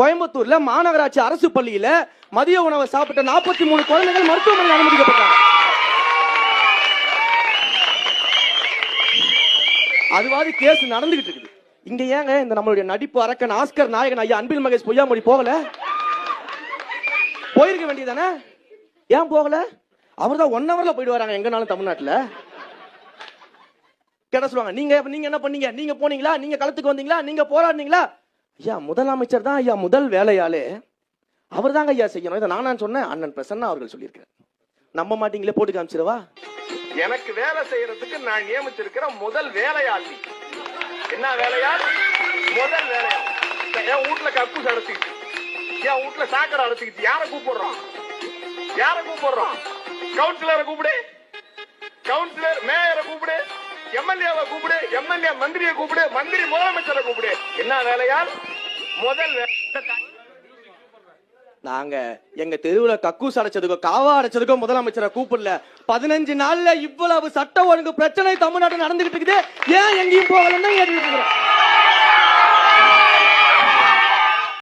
கோயம்புத்தூர்ல மாநகராட்சி அரசு பள்ளியில மதிய உணவை சாப்பிட்ட 43 குழந்தைகள் மருத்துவமனையில் அனுமதிக்கப்பட்டாங்க. அதுவாது கேஸ் நடந்துகிட்டு இருக்குது. இங்க ஏங்க இந்த நம்மளுடைய நடிப்பு அரக்கன் ஆஸ்கர் நாயகன் ஐயா அன்பில் மகேஷ் பொய்யாமொழி போகல? போயிருக்க வேண்டியதானே, ஏன் போகல? அவர் தான் 1 ஹவர்ல போயிட்டு வராங்க எங்கனாலும் தமிழ்நாட்டுல. கேட்ட சொல்லுவாங்க, நீங்க என்ன பண்ணீங்க? நீங்க போனீங்களா? நீங்க களத்துக்கு வந்தீங்களா? நீங்க போராடினீங்களா? ஐயா முதலமைச்சர் தான் ஐயா முதல் வேலையாலே, அவர் தாங்க ஐயா செய்யணும். இதை நான் சொன்னேன், அண்ணன் பிரசன்னா அவர்கள் சொல்லியிருக்கிறேன். நம்ப மாட்டீங்களே, போட்டு காமிச்சிடவா? எனக்கு வேலை செய்யறதுக்கு நான் நியமிச்சிருக்கிற முதல் வேலையாளி. என்ன வேலையாள்? முதல் வேலையாள். என் வீட்டுல கப்பு அடைச்சிக்கிட்டு, என் வீட்டுல சாக்கடை அடைச்சிக்கிட்டு யாரை கூப்பிடுறோம்? கவுன்சிலரை கூப்பிடு, கவுன்சிலர் மேயரை கூப்பிடு, எம்எல்ஏவை கூப்பிடு, எம்எல்ஏ மந்திரியை கூப்பிடு, மந்திரி முதலமைச்சரை கூப்பிடு. என்ன வேலையால்? முதல் நாங்க எங்க தெருவுல கக்கூஸ் அடைச்சதுக்கோ காவா அடைச்சதுக்கோ முதலமைச்சரை கூப்பிடல. 15 நாள்ல இவ்வளவு சட்ட ஒழுங்கு பிரச்சனை தமிழ்நாட்டில் நடந்துகிட்டு இருக்குது. ஏன் எங்கேயும் போகலன்னு கேட்டுட்டு இருக்கிறோம்.